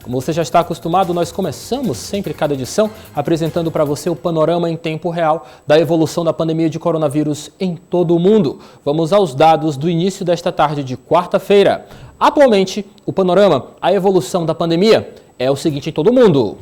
Como você já está acostumado, nós começamos sempre cada edição apresentando para você o panorama em tempo real da evolução da pandemia de coronavírus em todo o mundo. Vamos aos dados do início desta tarde de quarta-feira. Atualmente, o panorama, a evolução da pandemia é o seguinte em todo o mundo.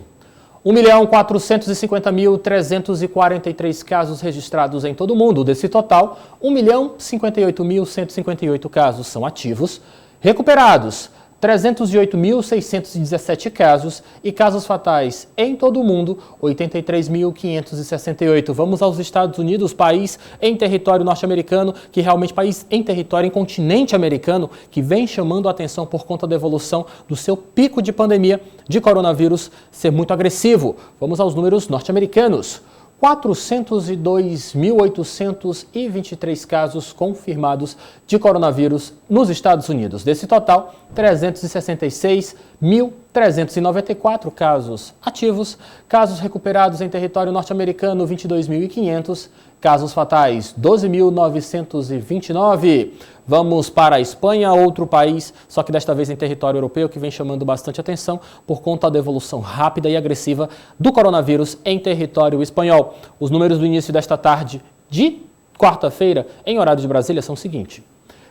1.450.343 casos registrados em todo o mundo. Desse total, 1.058.158 casos são ativos, recuperados 308.617 casos e casos fatais em todo o mundo, 83.568. Vamos aos Estados Unidos, país em território norte-americano, que realmente país em território em continente americano, que vem chamando a atenção por conta da evolução do seu pico de pandemia de coronavírus ser muito agressivo. Vamos aos números norte-americanos. 402.823 casos confirmados de coronavírus nos Estados Unidos. Desse total, 366.394 casos ativos, casos recuperados em território norte-americano, 22.500, casos fatais, 12.929. Vamos para a Espanha, outro país, só que desta vez em território europeu, que vem chamando bastante atenção por conta da evolução rápida e agressiva do coronavírus em território espanhol. Os números do início desta tarde de quarta-feira, em horário de Brasília, são o seguinte: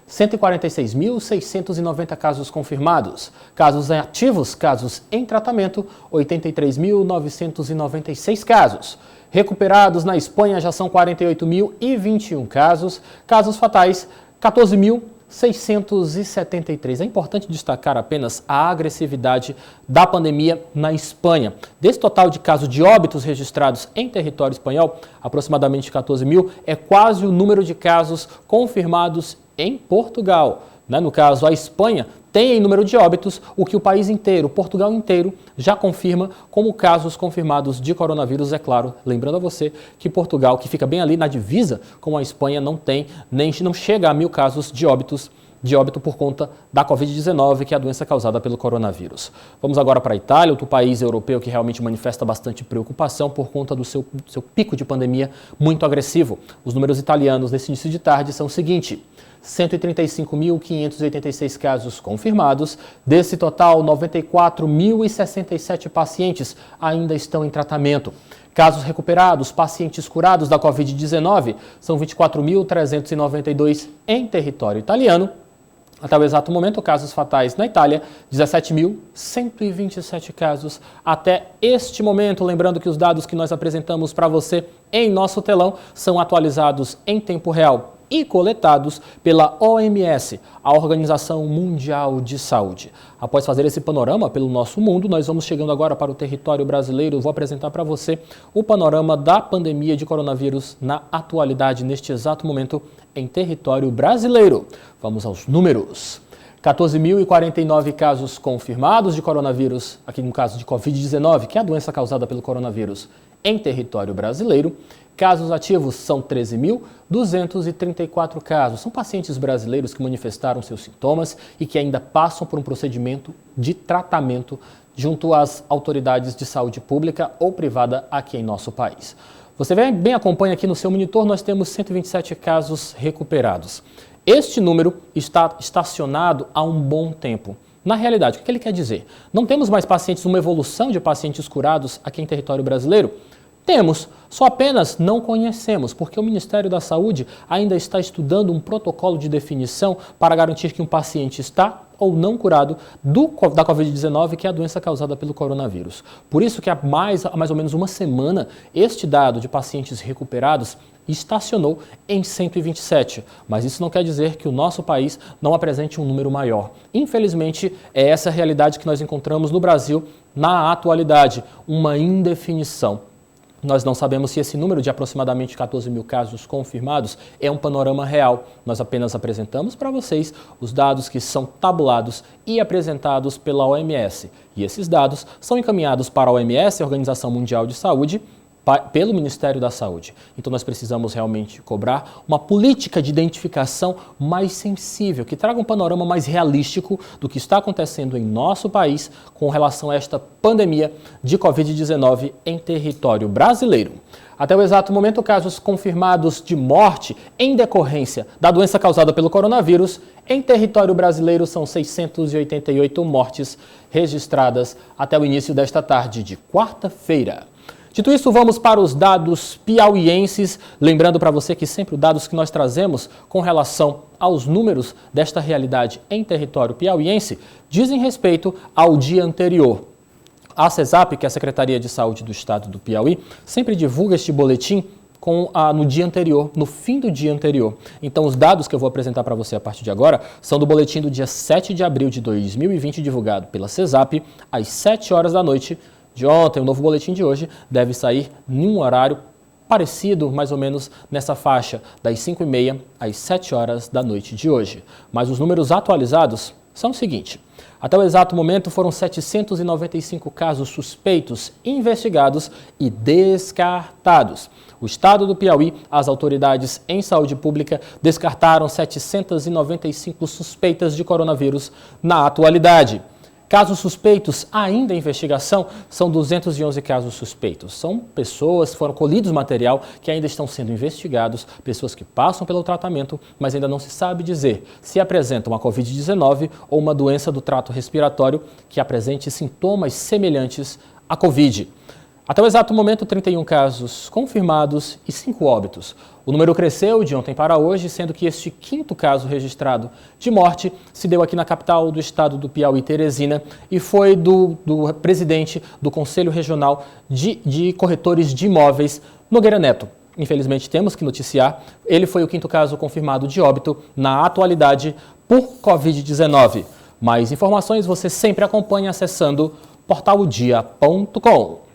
146.690 casos confirmados, casos ativos, casos em tratamento, 83.996 casos. Recuperados na Espanha já são 48.021 casos, casos fatais 14.673. É importante destacar apenas a agressividade da pandemia na Espanha. Desse total de casos de óbitos registrados em território espanhol, aproximadamente 14 mil, é quase o número de casos confirmados em Portugal. No caso, a Espanha tem em número de óbitos o que o país inteiro, Portugal inteiro, já confirma como casos confirmados de coronavírus, é claro. Lembrando a você que Portugal, que fica bem ali na divisa com a Espanha, não chega a 1.000 casos de óbito por conta da Covid-19, que é a doença causada pelo coronavírus. Vamos agora para a Itália, outro país europeu que realmente manifesta bastante preocupação por conta do seu pico de pandemia muito agressivo. Os números italianos nesse início de tarde são o seguinte: 135.586 casos confirmados. Desse total, 94.067 pacientes ainda estão em tratamento. Casos recuperados, pacientes curados da Covid-19, são 24.392 em território italiano. Até o exato momento, casos fatais na Itália, 17.127 casos até este momento. Lembrando que os dados que nós apresentamos para você em nosso telão são atualizados em tempo real e coletados pela OMS, a Organização Mundial de Saúde. Após fazer esse panorama pelo nosso mundo, nós vamos chegando agora para o território brasileiro. Eu vou apresentar para você o panorama da pandemia de coronavírus na atualidade, neste exato momento, em território brasileiro. Vamos aos números. 14.049 casos confirmados de coronavírus, aqui no caso de Covid-19, que é a doença causada pelo coronavírus, em território brasileiro. Casos ativos são 13.234 casos. São pacientes brasileiros que manifestaram seus sintomas e que ainda passam por um procedimento de tratamento junto às autoridades de saúde pública ou privada aqui em nosso país. Você bem acompanha aqui no seu monitor, nós temos 127 casos recuperados. Este número está estacionado há um bom tempo. Na realidade, o que ele quer dizer? Não temos mais pacientes, uma evolução de pacientes curados aqui em território brasileiro? Temos, só apenas não conhecemos, porque o Ministério da Saúde ainda está estudando um protocolo de definição para garantir que um paciente está ou não curado da Covid-19, que é a doença causada pelo coronavírus. Por isso que há mais ou menos uma semana, este dado de pacientes recuperados estacionou em 127, mas isso não quer dizer que o nosso país não apresente um número maior. Infelizmente, é essa a realidade que nós encontramos no Brasil na atualidade, uma indefinição. Nós não sabemos se esse número de aproximadamente 14 mil casos confirmados é um panorama real. Nós apenas apresentamos para vocês os dados que são tabulados e apresentados pela OMS. E esses dados são encaminhados para a OMS, a Organização Mundial de Saúde, pelo Ministério da Saúde. Então nós precisamos realmente cobrar uma política de identificação mais sensível, que traga um panorama mais realístico do que está acontecendo em nosso país com relação a esta pandemia de Covid-19 em território brasileiro. Até o exato momento, casos confirmados de morte em decorrência da doença causada pelo coronavírus em território brasileiro são 688 mortes registradas até o início desta tarde de quarta-feira. Dito isso, vamos para os dados piauienses, lembrando para você que sempre os dados que nós trazemos com relação aos números desta realidade em território piauiense dizem respeito ao dia anterior. A CESAP, que é a Secretaria de Saúde do Estado do Piauí, sempre divulga este boletim no dia anterior, no fim do dia anterior. Então, os dados que eu vou apresentar para você a partir de agora são do boletim do dia 7 de abril de 2020, divulgado pela CESAP, às 7 horas da noite de ontem. O novo boletim de hoje deve sair em um horário parecido, mais ou menos nessa faixa, das 5h30 às 7 horas da noite de hoje. Mas os números atualizados são o seguinte: até o exato momento foram 795 casos suspeitos, investigados e descartados. O Estado do Piauí, as autoridades em saúde pública descartaram 795 suspeitas de coronavírus na atualidade. Casos suspeitos ainda em investigação são 211 casos suspeitos. São pessoas, foram colhidos material que ainda estão sendo investigados, pessoas que passam pelo tratamento, mas ainda não se sabe dizer se apresentam a Covid-19 ou uma doença do trato respiratório que apresente sintomas semelhantes à Covid. Até o exato momento, 31 casos confirmados e 5 óbitos. O número cresceu de ontem para hoje, sendo que este quinto caso registrado de morte se deu aqui na capital do estado do Piauí, Teresina, e foi do presidente do Conselho Regional de Corretores de Imóveis, Nogueira Neto. Infelizmente, temos que noticiar, ele foi o quinto caso confirmado de óbito na atualidade por Covid-19. Mais informações você sempre acompanha acessando portalodia.com.